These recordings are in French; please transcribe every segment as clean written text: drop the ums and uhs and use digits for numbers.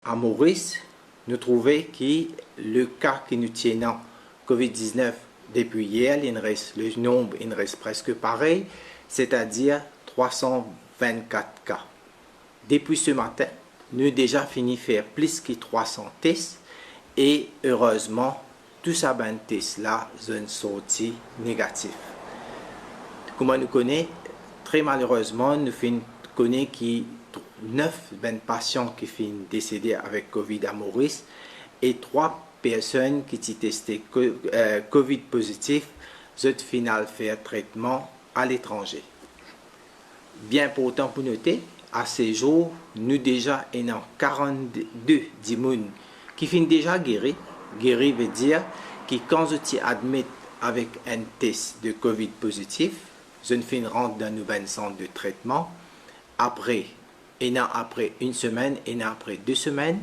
à Maurice, nous trouvons que le cas qui nous tient COVID-19 depuis hier, le nombre il reste presque pareil, c'est-à-dire 324 cas. Depuis ce matin, nous avons déjà fini de faire plus que 300 tests et heureusement, tous ces tests là sont sortis négatifs. Comment nous connaissons? Très malheureusement, nous connaissons que 9 patients qui sont décédés avec COVID à Maurice et 3 personnes qui ont testé COVID positif, ont final faire traitement à l'étranger. Bien important pour noter, à ce jour, nous déjà ayons 42 personnes qui sont déjà guéris. Guéri veut dire que quand je admets avec un test de COVID positif, je rentre dans un nouvel centre de traitement. Après une semaine, et après 2 semaines,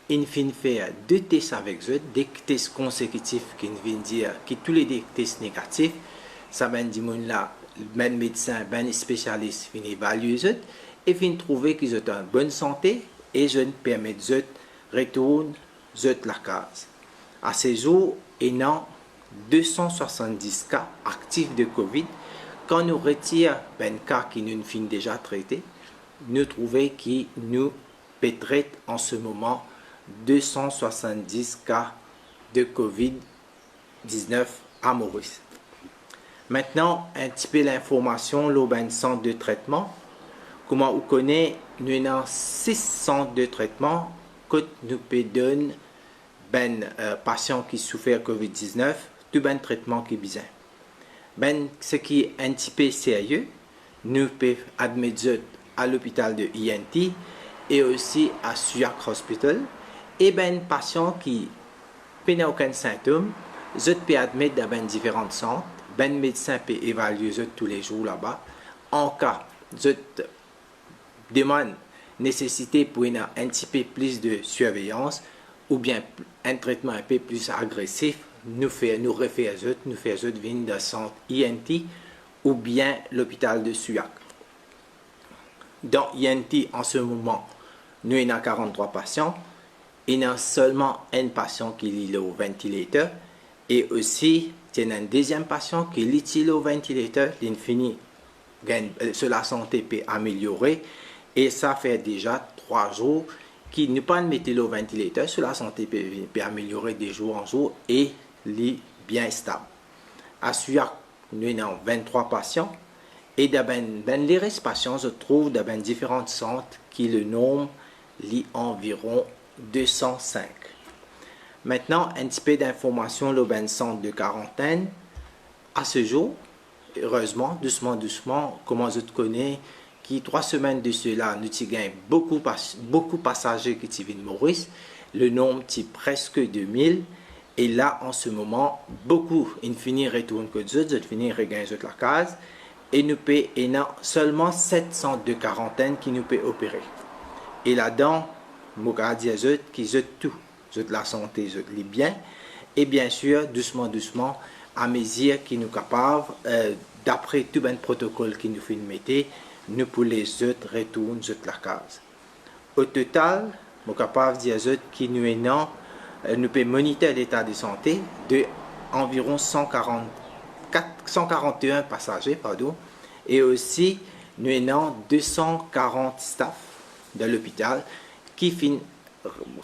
il finit faire 2 tests avec eux, des tests consécutifs qui viennent dire que tous les 2 tests négatifs, ça mène du monde là, ben médecin, ben spécialiste, finit évaluer eux et finit trouver qu'ils ont en bonne santé et je ne permet de retourner la case. À ce jour, il y a 270 cas actifs de COVID. Quand nous retirons ben cas qui nous finissent déjà traités, nous trouvons que nous traitons en ce moment 270 cas de COVID-19 à Maurice. Maintenant, un petit peu l'information, le centre de traitement. Comment vous connaissez, nous avons 6 centres de traitement que nous pouvons donner patients qui souffrent de COVID-19, tout traitement qui est besoin. Ce qui est un petit peu sérieux, nous pouvons admettre à l'hôpital de INT et aussi à Suyac Hospital. Et patients qui n'ont aucun symptôme, je peux admettre dans différents centres. Médecin peut évaluer tous les jours là-bas. En cas de demande nécessité pour un petit peu plus de surveillance ou bien un traitement un peu plus agressif, nous faisons venir dans le centre INT ou bien l'hôpital de Suyac. Dans INT, en ce moment, nous avons 43 patients. Il y a seulement un patient qui est au ventilateur et aussi il y a un deuxième patient qui est au ventilateur. Il finit la santé peut améliorer et ça fait déjà 3 jours qu'il n'est pas mis au ventilateur. La santé peut améliorer de jour en jour et il est bien stable. À Suyac, nous avons 23 patients et les restes patients se trouvent dans différents centres qui le nombre est environ 205. Maintenant, un petit peu d'informations sur le centre de quarantaine. À ce jour, heureusement, doucement, comment je te connais, qui 3 semaines de cela, nous avons beaucoup de passagers qui viennent de Maurice. Le nombre est presque 2000. Et là, en ce moment, beaucoup, ils finissent retournent que d'autres, ils finissent regagner la case. Et nous avons seulement 7 centres de quarantaine qui nous peuvent opérer. Et là-dedans, nous avons dit qu'ils ont tout. Ils ont la santé, ils ont les biens. Et bien sûr, doucement, à mesure qu'ils nous capables, d'après tout le protocole qu'ils nous mettent, nous pour les autres retourner la case. Au total, nous sommes capables de dire que nous pouvons monitorer l'état de santé de environ 141 passagers, et aussi nous avons 240 staff de l'hôpital qui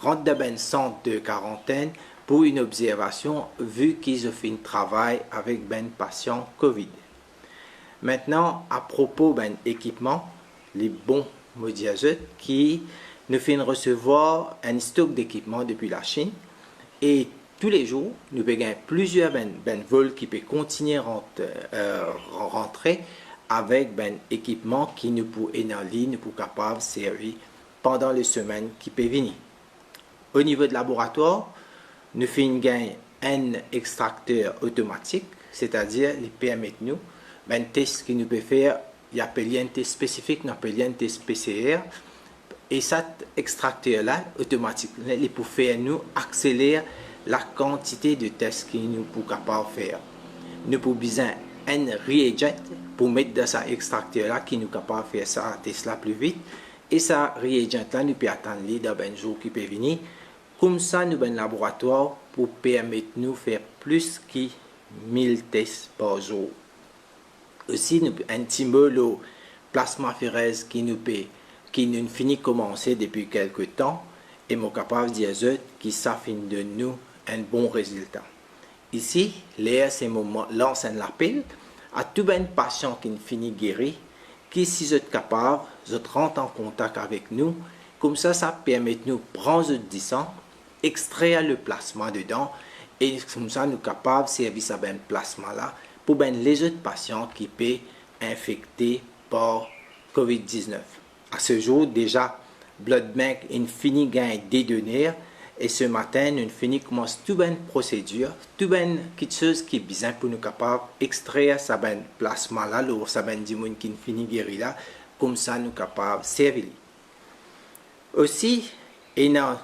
rentrent dans un centre de quarantaine pour une observation vu qu'ils ont fait un travail avec un patient COVID. Maintenant, à propos de l'équipement, les bons modiazeux qui nous font recevoir un stock d'équipement depuis la Chine et tous les jours, nous avons plusieurs vols qui peuvent continuer à rentrer avec équipement qui nous peut être en ligne pour capable servir pendant les semaines qui peuvent venir. Au niveau de laboratoire, nous faisons un extracteur automatique, c'est-à-dire il permet nous un test que nous pouvons faire, il y a un test spécifique, nous appelons un test PCR. Et cet extracteur-là, automatiquement, il peut faire nous accélérer la quantité de tests que nous pouvons capable faire. Nous pouvons besoin un reagent pour mettre dans cet extracteur-là qui nous capable de faire ça test là plus vite Et ça, réagent là, nous pouvons attendre dans un jour qui peut venir. Comme ça, nous avons un laboratoire pour permettre nous de faire plus que 1000 tests par jour. Aussi, nous un petit peu le plasma phérèse qui nous finit commencer depuis quelques temps et nous capable de dire que ça finit de nous un bon résultat. Ici, l'air, c'est moment lance un appel à tout un patient qui finit guéri, qui si vous êtes capable, vous rentre en contact avec nous. Comme ça permet de nous prendre du sang, extraire le plasma dedans et comme ça nous sommes capables de servir ce plasma là pour les autres patients qui peuvent infectés par COVID-19. À ce jour, déjà, Blood Bank a fini gain des données et ce matin, nous fini commence toute une procédure, toute une chose qui est besoin pour nous capables d'extraire ce plasma là, ou ce dimon qui fini guéri là, comme ça nous capables de servir. Aussi, il y a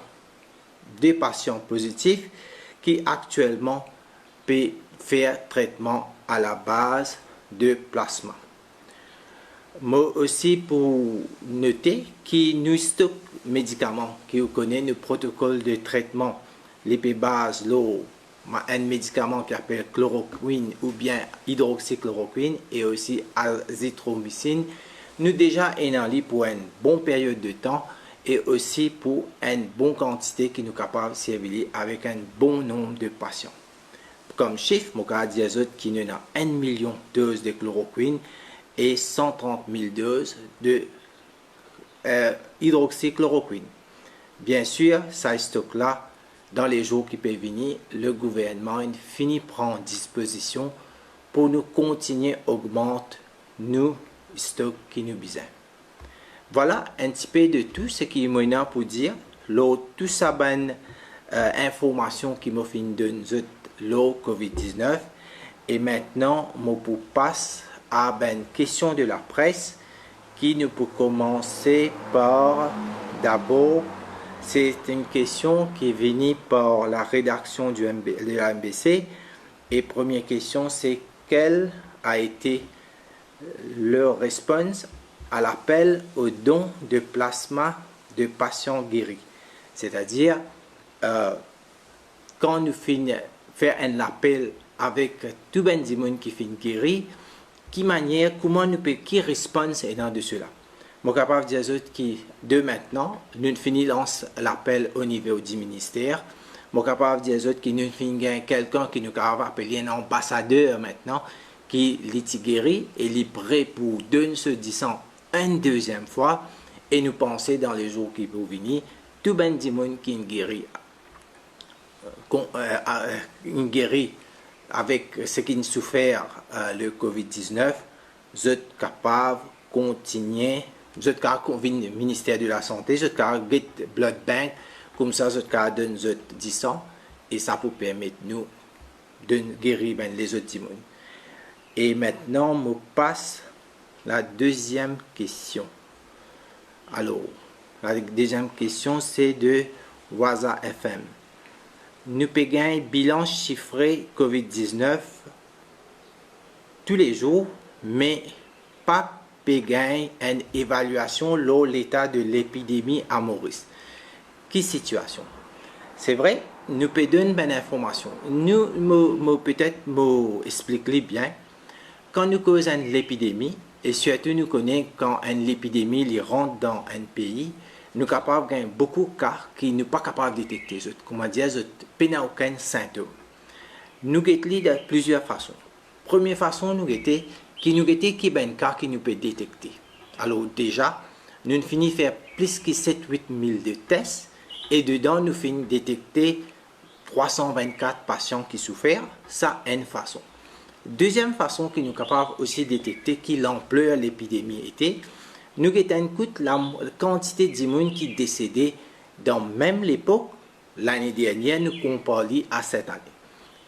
des patients positifs qui actuellement peuvent faire traitement à la base de plasma. Moi aussi pour noter que nous stockons médicaments qui connaissent le protocole de traitement, les bases, un médicament qui s'appelle chloroquine ou bien hydroxychloroquine et aussi azithromycine. Nous déjà en pour une bonne période de temps et aussi pour une bonne quantité qui nous est capable de servir avec un bon nombre de patients. Comme chiffre, je vais dire qu'il y a 1 million de doses de chloroquine et 130 000 doses de hydroxychloroquine. Bien sûr, ça stock là, dans les jours qui peuvent venir, le gouvernement finit prendre disposition pour nous continuer à augmenter nos stocks qui nous besoin. Voilà un petit peu de tout ce qui est maintenant pour dire. Tout ça, information qui m'a fait donner le COVID-19. Et maintenant, je passe à une question de la presse qui nous peut commencer par d'abord, c'est une question qui est venue par la rédaction de la MBC. Et première question, c'est quelle a été leur réponse à l'appel au don de plasma de patients guéris. C'est-à-dire, quand nous finissons faire un appel avec tout le monde qui finit guéri, comment nous pouvons, qui réponse est dans de cela. Je suis capable de dire que de maintenant, nous finissons l'appel au niveau du ministère. Je suis capable de dire que nous finissons quelqu'un qui nous capable d'appeler un ambassadeur maintenant, qui est guéri et est prêt pour donner ce disant une deuxième fois. Et nous pensons dans les jours qui vont venir, tout le monde qui est guéri, avec ce qui nous souffert le COVID-19, vous êtes capable de continuer, vous êtes capable de le ministère de la Santé, vous êtes capable de Blood Bank, comme ça vous êtes capable de donner 10 ans, et ça peut permettre nous de guérir les autres immunes. Et maintenant, on passe à la deuxième question. Alors, la deuxième question, c'est de Waza FM. Nous payons un bilan chiffré COVID-19 tous les jours, mais pas payons une évaluation de l'état de l'épidémie à Maurice. Quelle situation? C'est vrai, nous pouvons donner une information. Nous peut-être expliquer bien. Quand nous causons l'épidémie, et surtout nous connaissons quand une épidémie rentre dans un pays, nous sommes capables de gagner beaucoup de cas qui ne sont pas capables de détecter. Comment dire, nous n'avons aucun symptôme. Nous guettons de plusieurs façons. Première façon, nous guettons qui est un cas qui nous peut détecter. Alors déjà, nous finissons faire plus que 7-8 000 de tests et dedans nous finissons détecter 324 patients qui souffrent. Ça, une façon. Deuxième façon que nous sommes capables aussi de détecter qui l'ampleur de l'épidémie était, nous avons la quantité d'immunes qui décédaient dans même l'époque, l'année dernière, nous comparons à cette année.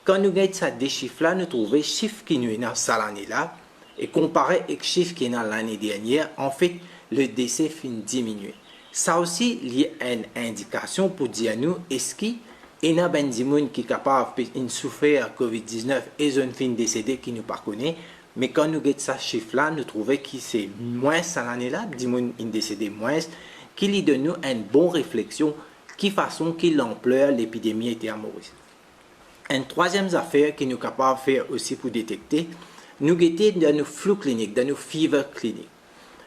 Quand nous avons ces chiffres-là, nous trouvons les chiffres qui nous sont dans cette année-là et comparé avec les chiffres qui sont dans l'année dernière, en fait, le décès finit diminuer. Ça aussi, il y a une indication pour dire à nous, est-ce qu'il y a des gens qui sont capables de souffrir à COVID-19 et une fin décédée qui nous pas connaît, Mais quand nous avons ce chiffre-là, nous trouvons que c'est moins cette année-là, des gens ont décédé moins, qu'il donne nous une bonne réflexion qui façon que l'ampleur de l'épidémie était à Maurice. Une troisième affaire que nous sommes capables de faire aussi pour détecter, nous avons dans nos flux cliniques, dans nos fever cliniques.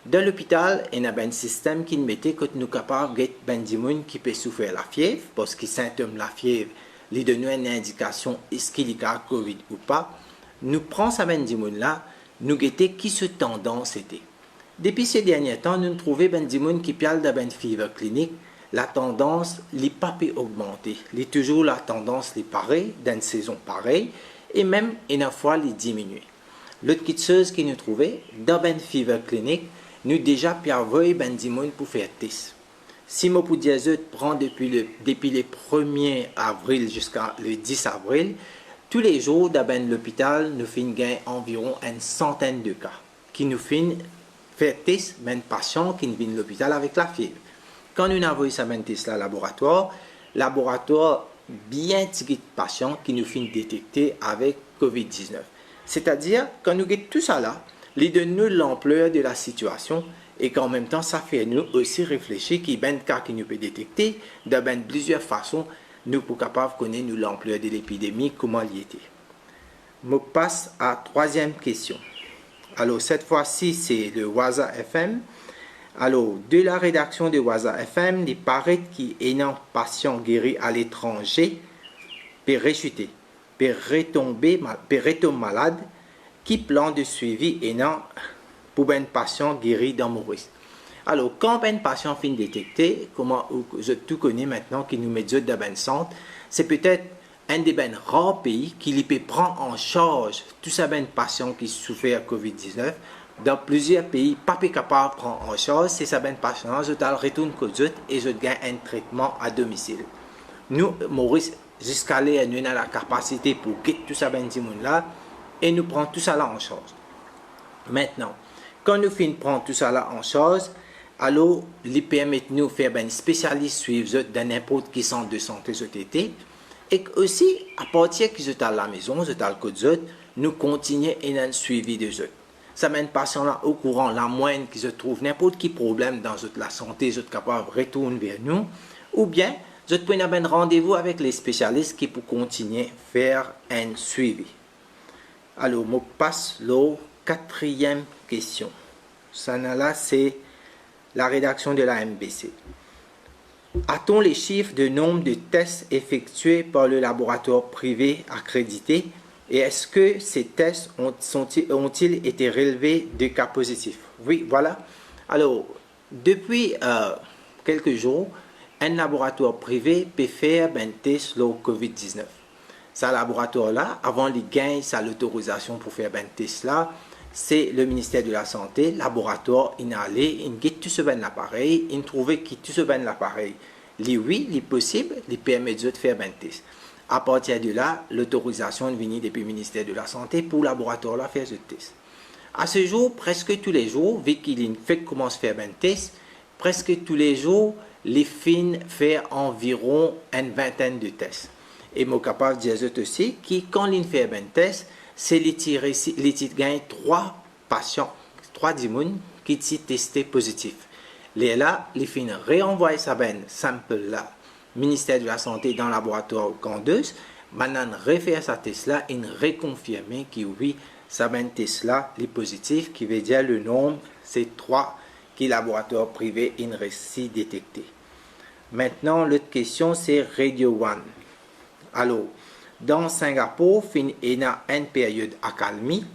Dans l'hôpital, il y a un système qui nous mettait que nous sommes capables de faire des gens qui peuvent souffrir la fièvre, parce que les symptômes de la fièvre lui donnent une indication est-ce qu'il y a Covid ou pas. Nous prenons ces gens-là, nous avons qui ce tendance était. Depuis ces derniers temps, nous trouvons des gens qui parlent de une fever clinique. La tendance n'est pas augmenter. Il y a toujours la tendance est pareille, dans une saison pareille, et même une fois elle diminue. L'autre chose que nous trouvons, dans une fever clinique, nous déjà prévoyons des gens pour faire test. Si je peux dire prend depuis le 1er avril jusqu'à le 10 avril, tous les jours dans l'hôpital, nous faisons environ une centaine de cas qui nous font faire test même patients qui viennent à l'hôpital avec la fièvre. Quand nous avons envoyé ça test au laboratoire bien petit de patients qui nous font détecter avec COVID-19. C'est-à-dire, quand nous avons tout ça là, il donne nous l'ampleur de la situation et qu'en même temps, ça fait nous aussi réfléchir qu'il y a des cas qui nous peut détecter de plusieurs façons, nous pour capable connaître l'ampleur de l'épidémie, comment il était. Je passe à la troisième question. Alors, cette fois-ci, c'est le Waza FM. Alors, de la rédaction de Waza FM, il paraît qu'il y a un patient guéri à l'étranger, peut rechuter, peut retomber malade, qui plan de suivi et non pour un patient guéri dans Maurice. Alors, quand un patient finit détecté, comment je tout connais maintenant qui nous met dans un centre, c'est peut-être un des rares pays qui peut prendre en charge tous ces patients qui souffrent de COVID-19. Dans plusieurs pays, pas capable de prendre en charge ces patients, je retourne et je gagne un traitement à domicile. Nous, Maurice, jusqu'à là, nous avons la capacité pour quitter tous ces gens-là et nous prenons tout ça là en charge. Maintenant, quand nous finissons de prendre tout ça là en charge, alors, il permet de nous faire un spécialiste suivre dans n'importe quel centre de santé et aussi, à partir que je suis à la maison, je suis à le nous continuons un suivi de eux. Ça mène patient là au courant, la moindre qui se trouve n'importe quel problème dans la santé, je suis capable de retourner vers nous, ou bien, je peux avoir un rendez-vous avec les spécialistes qui pour continuer à faire un suivi. Alors, je passe la quatrième question. Ça là, c'est la rédaction de la MBC. A-t-on les chiffres de nombre de tests effectués par le laboratoire privé accrédité et est-ce que ces tests ont-ils été relevés de cas positifs? Oui, voilà. Alors, depuis quelques jours, un laboratoire privé peut faire un test sur le COVID-19. Ce laboratoire-là, avant de gagner l'autorisation pour faire un test là, c'est le ministère de la Santé, laboratoire, il a allé, il a tout ce ben l'appareil, il trouvait que tout ce ben l'appareil, oui, il est possible, il permet de faire un test. À partir de là, l'autorisation est venue depuis le ministère de la Santé pour le laboratoire là faire ce test. À ce jour, presque tous les jours, vu qu'il fait commence à faire un test, presque tous les jours, les fins font environ une vingtaine de tests. Et je suis capable de dire aussi que quand il fait un test, c'est les gagnent 3 patients, 3 démons qui sont testés positifs. Les là, les fins réenvoient ça sample là, ministère de la Santé dans le laboratoire Candeuse, maintenant refaire sa test là et reconfirmer que oui, ça test là est positif, qui veut dire le nombre, c'est 3 qui laboratoire privé in réussi détecté. Maintenant, l'autre question c'est Radio One. Alors, dans Singapour, il y a une période d'accalmie.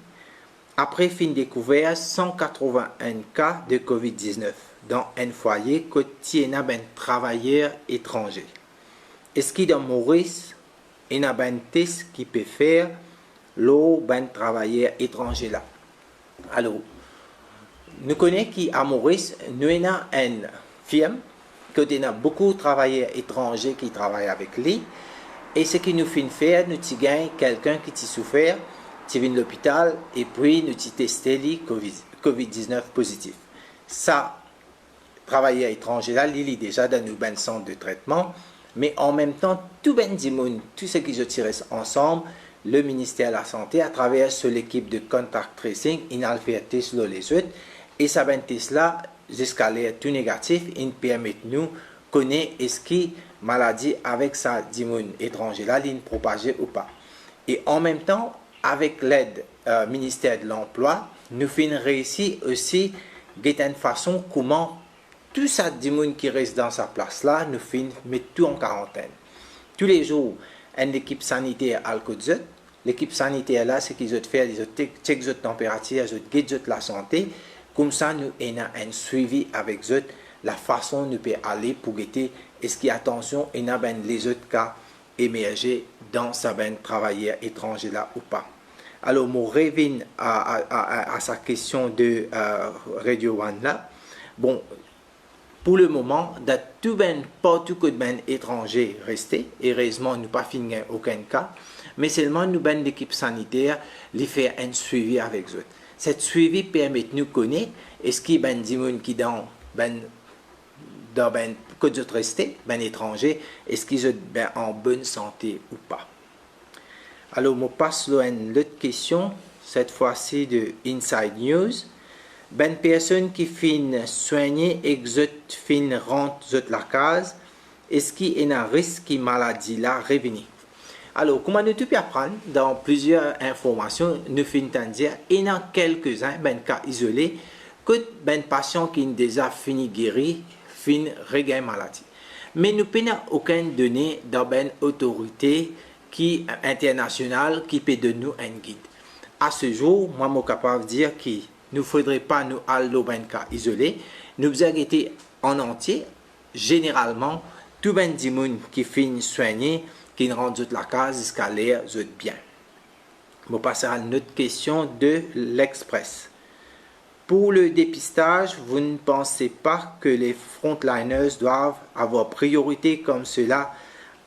Après, il a découvert 181 cas de COVID-19 dans un foyer côté d'un travailleur étranger. Est-ce qu'il y a Maurice, il y a un test qui peut faire le travailleur étranger là? Alors, nous connaissons qu'à Maurice, nous avons une firme qui a beaucoup de travailleurs étrangers qui travaillent avec lui. Et ce qui nous fait faire, nous avons quelqu'un qui souffert, qui vient de l'hôpital, et puis nous avons testé lui COVID-19 positif. Ça, travailleur étranger là, il est déjà dans nos centres de traitement, mais en même temps, tout ce qui se tire ensemble, le ministère de la Santé, à travers l'équipe de contact tracing, il a fait test sur les autres. Et ça ben test là, jusqu'à l'air tout négatif, il permet nous connaître est-ce que maladie avec sa dimoun étranger là, il propagée ou pas. Et en même temps, avec l'aide ministère de l'Emploi, nous finissons réussi aussi une façon comment tout ça dimoun qui reste dans sa place là, nous finissons mettre tout en quarantaine. Tous les jours, une équipe sanitaire à l'Alcozot. L'équipe sanitaire là, c'est qu'ils ont fait, ils ont checké la température, ils ont guidé la santé. Comme ça, nous avons un suivi avec eux, la façon nous peut aller pour guetter est-ce qu'il y a attention et n'a ben les autres cas émergés dans sa ben travailleur étranger là ou pas. Alors, je reviens à sa question de Radio One là. Bon, pour le moment, dans tout ben partout que ben étranger resté, heureusement nous pas fini aucun cas, mais seulement nous ben l'équipe sanitaire les faire un suivi avec eux. Cet suivi permet de nous connaître est-ce qu'il y a ben dimoun qui dans ben que d'autres restés, ben étrangers, est-ce qu'ils sont ben en bonne santé ou pas. Alors, je passe à une autre question, cette fois-ci de Inside News. Ben personne qui fin soigner et qui fin rentre de la case, est-ce qu'il y a un risque que maladie là revenir? Alors, comment nous pouvons apprendre dans plusieurs informations, nous finissons dire, il y a quelques-uns, ben cas isolés, que ben patient qui déjà fini guéri, fin regain maladie. Mais nous n'avons aucune donnée dans une autorité internationale qui peut donner nous un guide. À ce jour, moi, je suis capable de dire qu'il ne faudrait pas nous aller dans un cas isolé. Nous avons été en entier, généralement, tout le monde qui finit soigné, qui rentre de la case jusqu'à l'air bien. Je passer à une autre question de l'Express. Pour le dépistage, vous ne pensez pas que les frontliners doivent avoir priorité comme cela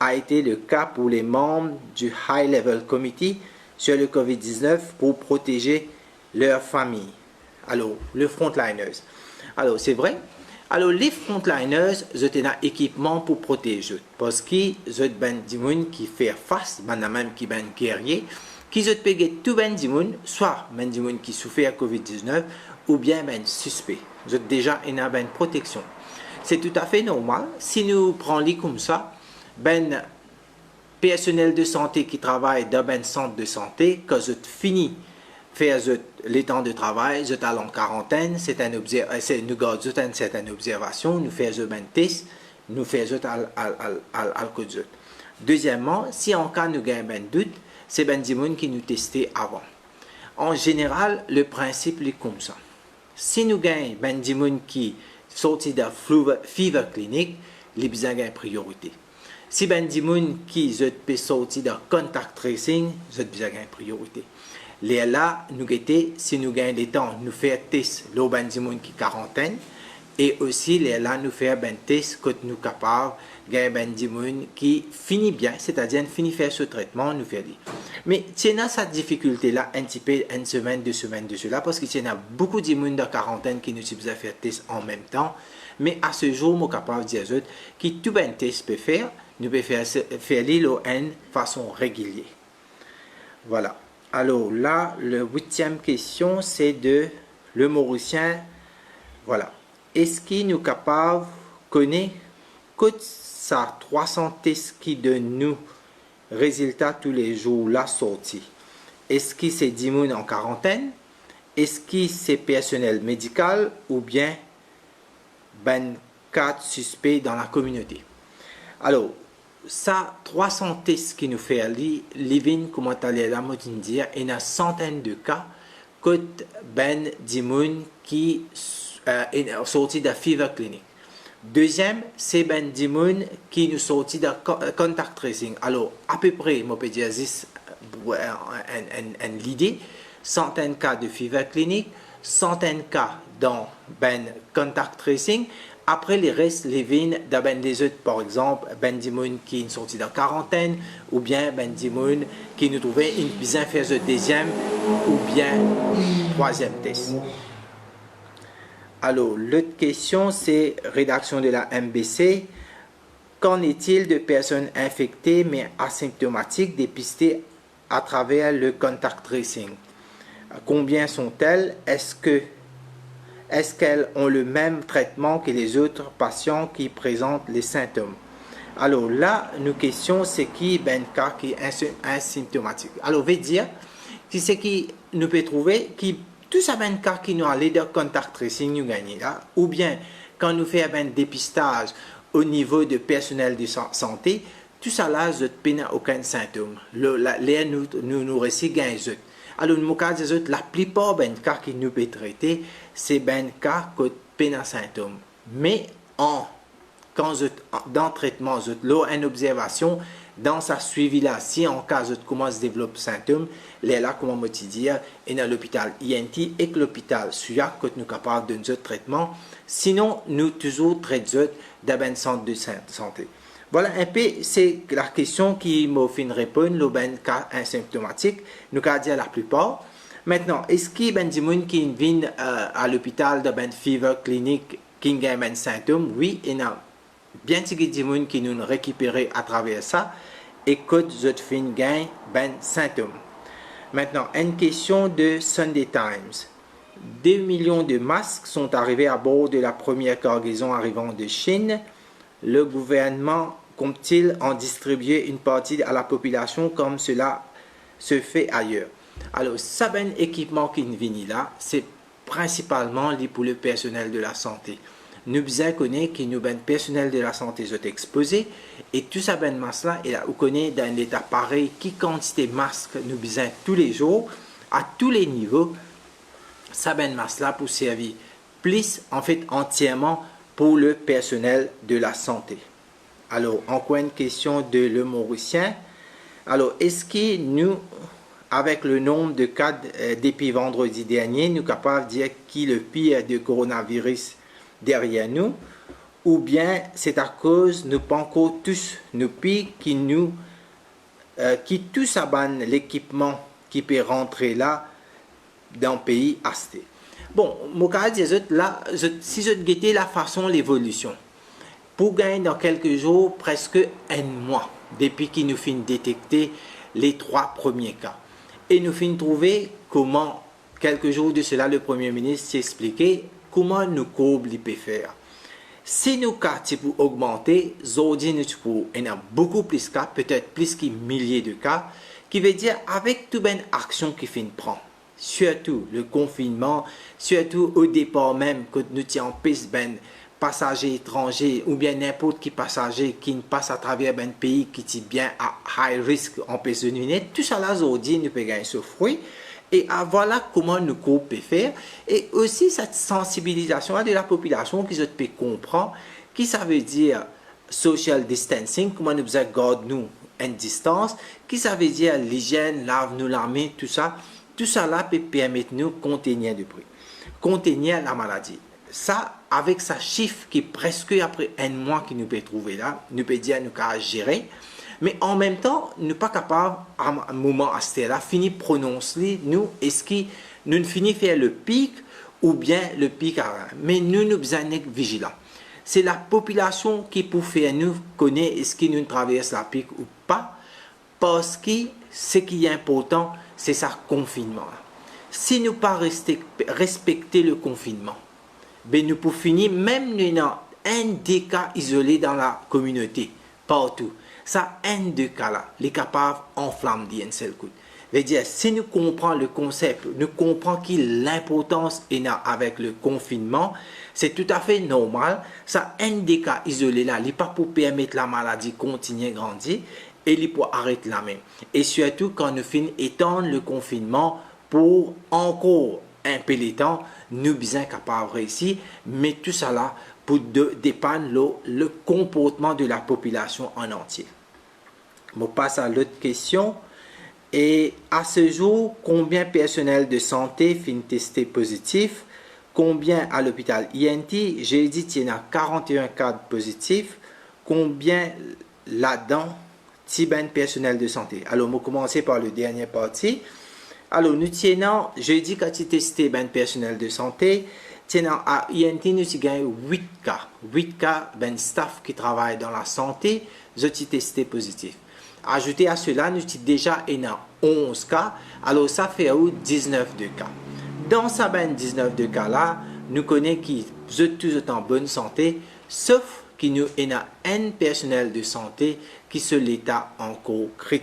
a été le cas pour les membres du High Level Committee sur le COVID-19 pour protéger leur famille? Alors, les frontliners. Alors, c'est vrai. Alors, les frontliners, ils ont un équipement pour protéger. Parce qu'ils ont des gens qui font face, même qui sont des guerriers, qui ont payé tout les gens, soit des gens qui souffrent de COVID-19 ou bien des suspects. Ils ont déjà une protection. C'est tout à fait normal. Si nous prenons comme ça, ben personnel de santé qui travaille dans un centre de santé, quand ils ont fini faire les temps de travail, ils sont en quarantaine, nous gardons une certaine observation, nous faisons un test, nous faisons alcool. Deuxièmement, si en cas nous avons un doute, c'est ben des gens qui nous testent avant. En général, le principe est comme ça. Si nous avons ben des gens qui sortent de fever clinique, les besoins ont priorité. Si ben des gens qui sortent de contact tracing, ils ont besoin de priorité. Les là, nous guetter, si nous gagnons le temps, nous faire test le ben des gens qui quarantaine, et aussi les là, nous faire ben test que nous capables gagner ben des gens qui finit bien, c'est-à-dire finit faire ce traitement, nous faire dire. Mais il y a cette difficulté là, un petit peu une semaine, 2 semaines de cela, parce qu'il y a beaucoup de gens de quarantaine qui nous utilisent faire test en même temps. Mais à ce jour, nous sommes capables de dire que tout ben test peut faire, nous pouvons faire l'île en façon régulière. Voilà. Alors là, la 8e question, c'est de le Mauricien. Voilà. Est-ce qu'il nous capable de connaître que ça 300 tests qui donnent nous résultats tous les jours la sortie? Est-ce que c'est 10 000 en quarantaine? Est-ce que c'est personnel médical ou bien ben 4 suspects dans la communauté? Alors, ça 300 tests qui nous fait aller, Livin, comment aller là, dire, il y a centaines de cas que ben 10 000 qui sorti de fever clinic. Deuxième, c'est ben 10 000 qui nous sorti de contact tracing. Alors, à peu près, je peux dire l'idée, centaines de cas de fever clinic, centaines de cas dans ben contact tracing. Après, les restes, les vignes, dans ben des autres, par exemple, ben des gens qui sont sortis de quarantaine, ou bien ben des gens qui nous trouvaient une besoin de faire le deuxième, ou bien troisième test. Alors, l'autre question, c'est rédaction de la MBC. Qu'en est-il de personnes infectées mais asymptomatiques dépistées à travers le contact tracing. Combien sont-elles? Est-ce qu'elles ont le même traitement que les autres patients qui présentent les symptômes? Alors là, nos questions, c'est qui ben cas qui est asymptomatique. Alors, on veut dire, qui c'est qui nous peut trouver, qui tout ça ben cas qui nous a l'aide de contact tracing nous gagner là, ou bien quand nous faisons un dépistage au niveau de personnel de santé, tout ça là, je n'ai aucun symptôme. Nous récits gagnent. Alors, dans le cas des autres, la plupart des cas qui nous peut traiter, c'est des cas qui ont un symptôme. Mais quand dans le traitement, une observation, dans sa suivi là, si en cas de commence à développer symptômes, là, comme je dire, et dans l'hôpital INT et que l'hôpital SUA, que nous sommes capables de nous traitement. Sinon, nous toujours traitons d'un centre de santé. Voilà un peu, c'est la question qui m'a fait répondre, le ben cas asymptomatique, nous avons dit la plupart. Maintenant, est-ce qu'il y a ben des gens qui viennent à l'hôpital de ben fever clinique qui ont ben symptômes? Oui, il y a bien des gens qui nous récupérent à travers ça et que nous avons ben symptômes. Maintenant, une question de Sunday Times. 2 millions de masques sont arrivés à bord de la première cargaison arrivant de Chine. Le gouvernement compte-t-il en distribuer une partie à la population comme cela se fait ailleurs? Alors, ça ben équipement qui vient là, c'est principalement pour le personnel de la santé. Nous bien connaissons que nous ben personnel de la santé sont exposés et tout ça ben masse là, et là, on connaît dans l'état pareil qui quantité de masques nous besoin tous les jours à tous les niveaux. Ça ben masse là pour servir plus en fait entièrement pour le personnel de la santé. Alors, encore une question de Le Mauricien. Alors, est-ce que nous, avec le nombre de cas depuis vendredi dernier, nous sommes capables de dire qui est le pire de coronavirus derrière nous? Ou bien c'est à cause nous pensons tous nos pays qui tous abandonnent l'équipement qui peut rentrer là dans le pays acheté? Bon, mon cas dit là, si je guettais la façon l'évolution, pour gagner dans quelques jours, presque un mois, depuis qu'il nous fin détecter les 3 premiers cas. Et nous fin trouver comment, quelques jours de cela, le Premier ministre s'est expliqué comment nous courbes peut faire. Si nos cas pour augmenter, aujourd'hui nous il y a beaucoup plus de cas, peut-être plus que milliers de cas, qui veut dire avec toute une action qui fin prend. Surtout le confinement, surtout au départ même, que nous tiens piste ben passagers étrangers ou bien n'importe qui passager qui passe à travers un pays qui est bien à high risk en peut se nuire, tout ça là aujourd'hui nous peut gagner ce fruit. Et voilà comment nous pouvons faire. Et aussi cette sensibilisation de la population qui peut comprendre qui ça veut dire social distancing, comment nous garder nous une distance, qui ça veut dire l'hygiène, lave-nous la main, tout ça. Tout ça là peut permettre nous de contenir le prix, contenir la maladie. Ça, avec sa chiffre qui est presque après un mois qu'il nous peut trouver là, nous peut dire nous qu'à gérer. Mais en même temps, nous ne sommes pas capables, à un moment à ce là, finir de prononcer, nous, est-ce que nous finissons faire le pic ou bien le pic à rien. Mais nous sommes vigilants. C'est la population qui peut faire nous connaître est-ce que nous traversons la pic ou pas, parce que ce qui est important, c'est ça confinement. Si nous ne pas respecter le confinement, ben nous pouvons finir même dans un des cas isolés dans la communauté, partout. Ça, un des cas là, les capables enflamment d'un seul coup. veut dire, si nous comprenons le concept, nous comprenons l'importance avec le confinement, c'est tout à fait normal. Ça, un des cas isolés là, il n'est pas pour permettre la maladie continuer à grandir et il pour arrêter la même. Et surtout quand nous finissons étendre le confinement pour encore un peu de temps, nous sommes capables de réussir, mais tout ça là pour dépendre le comportement de la population en entier. On passe à l'autre question. Et à ce jour, combien de personnel de santé finit testé positif? Combien à l'hôpital INT? J'ai dit qu'il y en a 41 cas positifs. Combien là-dedans, ben personnel de santé? Alors, on va commencer par le dernier parti. Alors, nous tenons, j'ai dit quand tu testé ben personnel de santé, tenons à INT, nous avons 8 cas. 8 cas, ben staff qui travaille dans la santé, j'ai testé positif. Ajouté à cela, nous avons déjà 11 cas, alors ça fait 19 de cas. Dans ces 19 de cas là, nous connaissons qu'ils sont tous en bonne santé, sauf qu'il y a un personnel de santé qui se l'état encore critique.